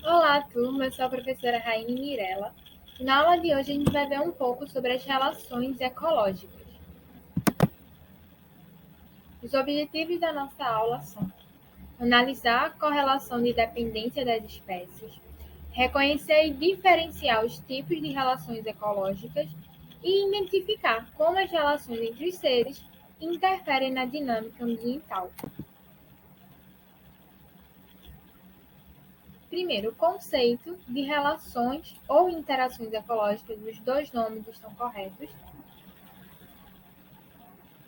Olá, turma. Eu sou a professora Raine Mirella. Na aula de hoje, a gente vai ver um pouco sobre as relações ecológicas. Os objetivos da nossa aula são analisar a correlação de dependência das espécies, reconhecer e diferenciar os tipos de relações ecológicas e identificar como as relações entre os seres interferem na dinâmica ambiental. Primeiro, o conceito de relações ou interações ecológicas, os dois nomes estão corretos.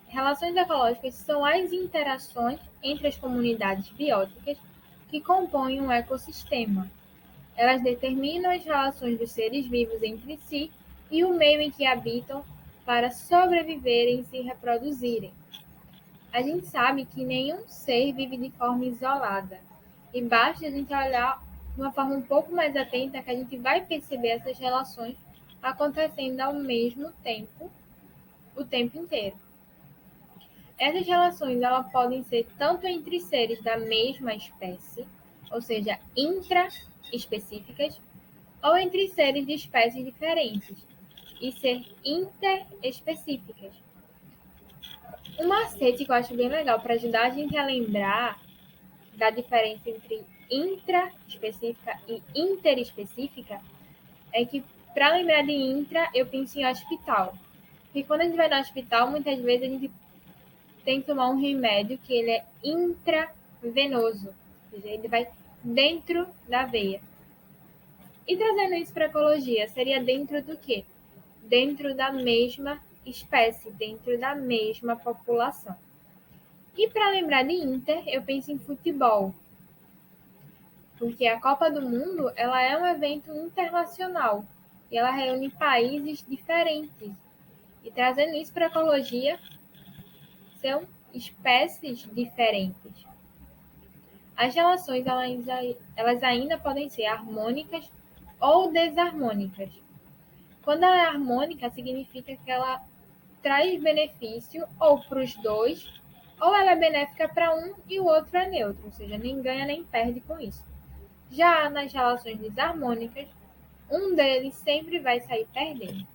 Relações ecológicas são as interações entre as comunidades bióticas que compõem um ecossistema. Elas determinam as relações dos seres vivos entre si e o meio em que habitam para sobreviverem e se reproduzirem. A gente sabe que nenhum ser vive de forma isolada, e basta a gente olhar de uma forma um pouco mais atenta que a gente vai perceber essas relações acontecendo ao mesmo tempo, o tempo inteiro. Essas relações elas podem ser tanto entre seres da mesma espécie, ou seja, intraespecíficas, ou entre seres de espécies diferentes, e ser interespecíficas. Um macete que eu acho bem legal para ajudar a gente a lembrar da diferença entre intraespecífica e interespecífica é que, para lembrar de intra, eu penso em hospital. Porque quando a gente vai no hospital, muitas vezes a gente tem que tomar um remédio que ele é intravenoso, ou seja, ele vai dentro da veia. E trazendo isso para a ecologia, seria dentro do quê? Dentro da mesma espécie, dentro da mesma população. E para lembrar de Inter, eu penso em futebol, porque a Copa do Mundo ela é um evento internacional e ela reúne países diferentes. E trazendo isso para a ecologia, são espécies diferentes. As relações elas ainda podem ser harmônicas ou desarmônicas. Quando ela é harmônica, significa que ela traz benefício ou para os dois, ou ela é benéfica para um e o outro é neutro, ou seja, nem ganha nem perde com isso. Já nas relações desarmônicas, um deles sempre vai sair perdendo.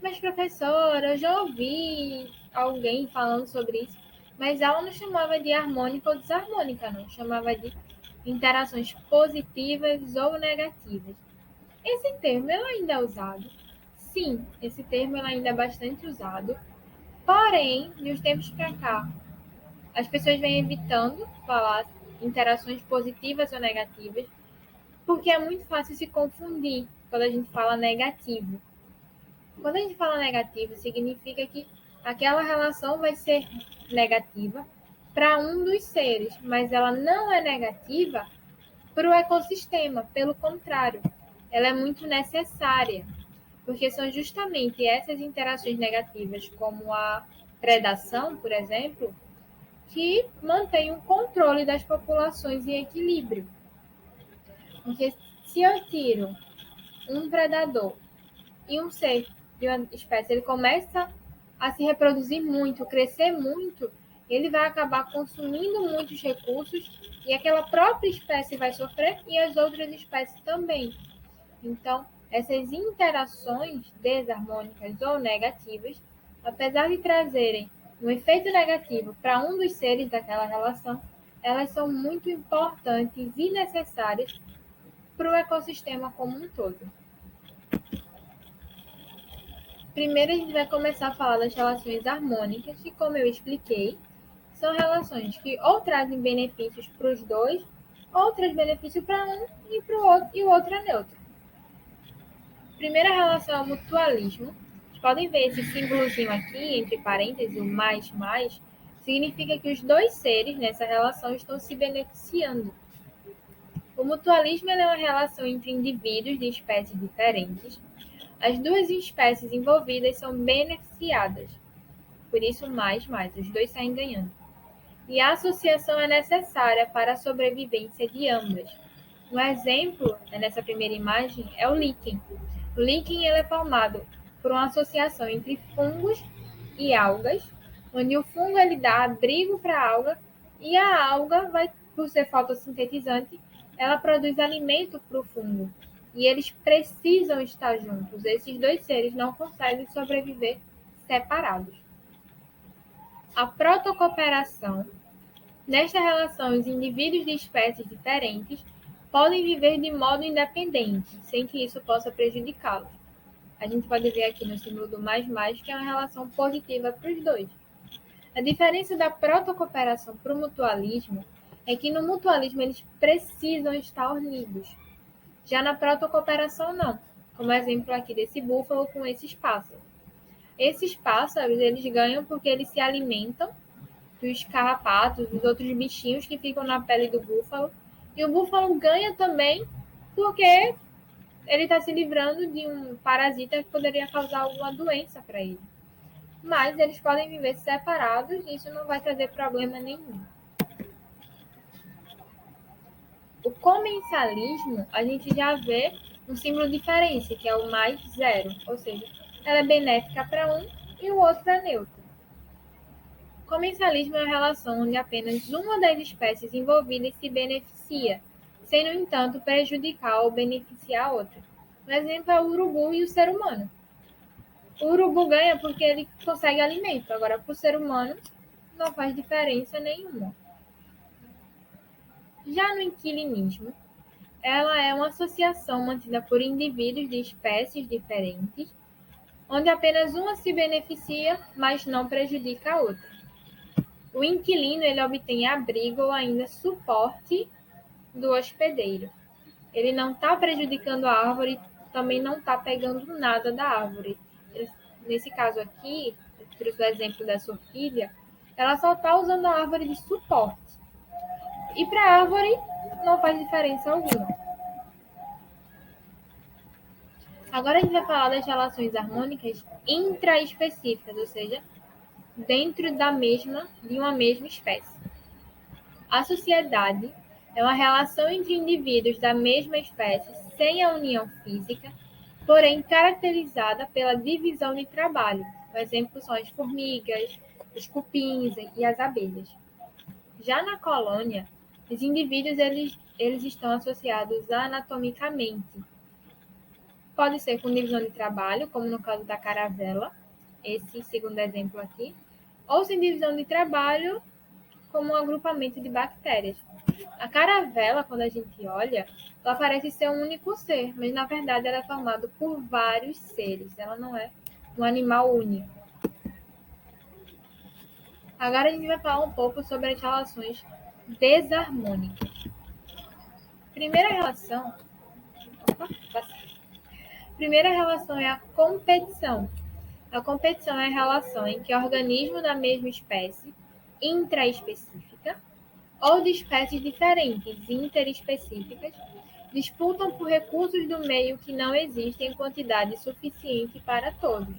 Mas, professora, eu já ouvi alguém falando sobre isso, mas ela não chamava de harmônica ou desarmônica, não. Chamava de interações positivas ou negativas. Esse termo ele ainda é usado? Sim, esse termo ele ainda é bastante usado. Porém, de uns tempos para cá, as pessoas vêm evitando falar interações positivas ou negativas, porque é muito fácil se confundir quando a gente fala negativo. Quando a gente fala negativo, significa que aquela relação vai ser negativa para um dos seres, mas ela não é negativa para o ecossistema. Pelo contrário, ela é muito necessária, porque são justamente essas interações negativas, como a predação, por exemplo, que mantêm o controle das populações em equilíbrio. Porque se eu tiro um predador e um ser de uma espécie ele começa a se reproduzir muito, crescer muito, ele vai acabar consumindo muitos recursos e aquela própria espécie vai sofrer e as outras espécies também. Então, essas interações desarmônicas ou negativas, apesar de trazerem um efeito negativo para um dos seres daquela relação, elas são muito importantes e necessárias para o ecossistema como um todo. Primeiro, a gente vai começar a falar das relações harmônicas, que, como eu expliquei, são relações que ou trazem benefícios para os dois, ou trazem benefício para um e para o outro, e o outro é neutro. Primeira relação é o mutualismo. Vocês podem ver esse símbolozinho aqui, entre parênteses, o mais, significa que os dois seres nessa relação estão se beneficiando. O mutualismo é uma relação entre indivíduos de espécies diferentes. As duas espécies envolvidas são beneficiadas. Por isso, mais, os dois saem ganhando. E a associação é necessária para a sobrevivência de ambas. Um exemplo nessa primeira imagem é o líquen. O líquen ele é formado por uma associação entre fungos e algas, onde o fungo ele dá abrigo para a alga e a alga vai por ser fotossintetizante, ela produz alimento para o fungo. E eles precisam estar juntos. Esses dois seres não conseguem sobreviver separados. A protocooperação. Nesta relação, os indivíduos de espécies diferentes podem viver de modo independente, sem que isso possa prejudicá-los. A gente pode ver aqui no símbolo do mais, que é uma relação positiva para os dois. A diferença da protocooperação para o mutualismo é que no mutualismo eles precisam estar unidos. Já na protocooperação, não. Como exemplo aqui desse búfalo com esses pássaros. Esses pássaros, eles ganham porque eles se alimentam dos carrapatos, dos outros bichinhos que ficam na pele do búfalo. E o búfalo ganha também porque ele está se livrando de um parasita que poderia causar alguma doença para ele. Mas eles podem viver separados e isso não vai trazer problema nenhum. O comensalismo, a gente já vê um símbolo diferente, que é o mais zero, ou seja, ela é benéfica para um e o outro é neutro. Comensalismo é uma relação onde apenas uma das espécies envolvidas se beneficia, sem, no entanto, prejudicar ou beneficiar a outra. Um exemplo é o urubu e o ser humano. O urubu ganha porque ele consegue alimento, agora para o ser humano não faz diferença nenhuma. Já no inquilinismo, ela é uma associação mantida por indivíduos de espécies diferentes, onde apenas uma se beneficia, mas não prejudica a outra. O inquilino ele obtém abrigo ou ainda suporte do hospedeiro. Ele não está prejudicando a árvore, também não está pegando nada da árvore. Nesse caso aqui, eu trouxe o exemplo dessa orquídea, ela só está usando a árvore de suporte. E para a árvore não faz diferença alguma. Agora a gente vai falar das relações harmônicas intraespecíficas, ou seja, dentro de uma mesma espécie. A sociedade é uma relação entre indivíduos da mesma espécie sem a união física, porém caracterizada pela divisão de trabalho. Por exemplo, são as formigas, os cupins e as abelhas. Já na colônia, os indivíduos eles estão associados anatomicamente. Pode ser com divisão de trabalho, como no caso da caravela, esse segundo exemplo aqui, ou sem divisão de trabalho, como um agrupamento de bactérias. A caravela, quando a gente olha, ela parece ser um único ser, mas na verdade ela é formada por vários seres, ela não é um animal único. Agora a gente vai falar um pouco sobre as relações desarmônicas. Primeira relação é a competição. A competição é a relação em que organismos da mesma espécie, intraespecífica, ou de espécies diferentes, interespecíficas, disputam por recursos do meio que não existem em quantidade suficiente para todos.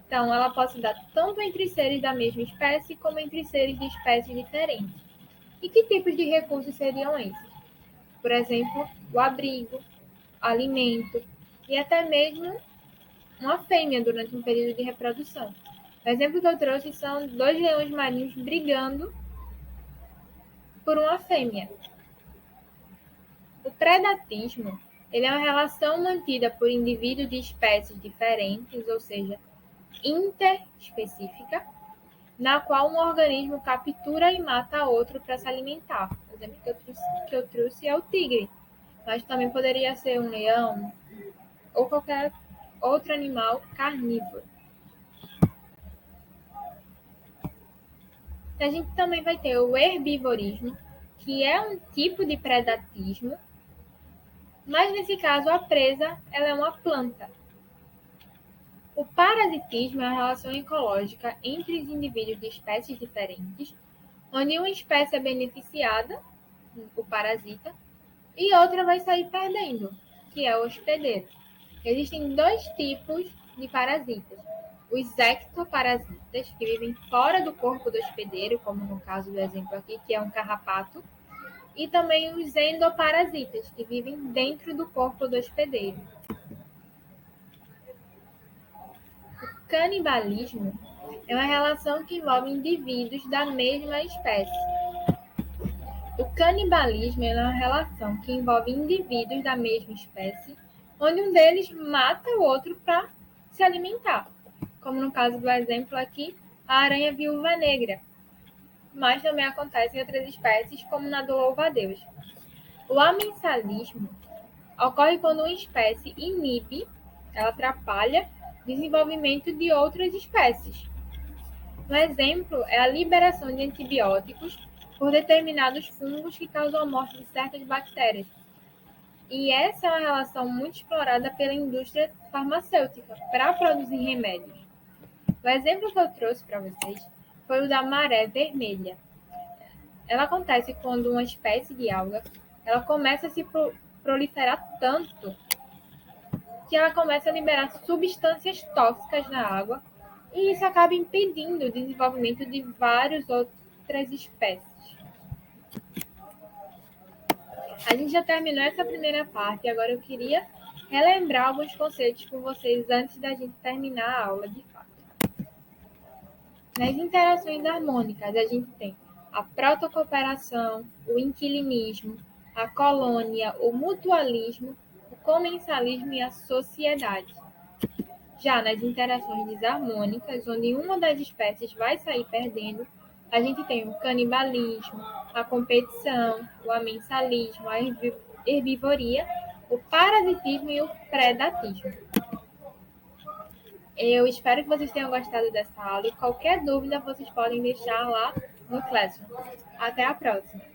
Então, ela pode se dar tanto entre seres da mesma espécie como entre seres de espécies diferentes. E que tipos de recursos seriam esses? Por exemplo, o abrigo, alimento e até mesmo uma fêmea durante um período de reprodução. O exemplo que eu trouxe são 2 leões marinhos brigando por uma fêmea. O predatismo ele é uma relação mantida por indivíduos de espécies diferentes, ou seja, interespecífica, na qual um organismo captura e mata outro para se alimentar. O exemplo que eu trouxe é o tigre, mas também poderia ser um leão ou qualquer outro animal carnívoro. A gente também vai ter o herbivorismo, que é um tipo de predatismo, mas nesse caso a presa ela é uma planta. O parasitismo é uma relação ecológica entre os indivíduos de espécies diferentes, onde uma espécie é beneficiada, o parasita, e outra vai sair perdendo, que é o hospedeiro. Existem 2 tipos de parasitas. Os ectoparasitas, que vivem fora do corpo do hospedeiro, como no caso do exemplo aqui, que é um carrapato, e também os endoparasitas, que vivem dentro do corpo do hospedeiro. O canibalismo é uma relação que envolve indivíduos da mesma espécie. O canibalismo é uma relação que envolve indivíduos da mesma espécie, onde um deles mata o outro para se alimentar, como no caso do exemplo aqui, a aranha viúva negra, mas também acontece em outras espécies, como na do louva-a-Deus. O amensalismo ocorre quando uma espécie inibe, ela atrapalha o desenvolvimento de outras espécies. Um exemplo é a liberação de antibióticos por determinados fungos que causam a morte de certas bactérias. E essa é uma relação muito explorada pela indústria farmacêutica para produzir remédios. O exemplo que eu trouxe para vocês foi o da maré vermelha. Ela acontece quando uma espécie de alga ela começa a se proliferar tanto que ela começa a liberar substâncias tóxicas na água e isso acaba impedindo o desenvolvimento de várias outras espécies. A gente já terminou essa primeira parte e agora eu queria relembrar alguns conceitos com vocês antes da gente terminar a aula de fato. Nas interações harmônicas, a gente tem a protocooperação, o inquilinismo, a colônia, o mutualismo, o comensalismo e a sociedade. Já nas interações desarmônicas, onde uma das espécies vai sair perdendo, a gente tem o canibalismo, a competição, o amensalismo, a herbivoria, o parasitismo e o predatismo. Eu espero que vocês tenham gostado dessa aula e qualquer dúvida vocês podem deixar lá no Classroom. Até a próxima!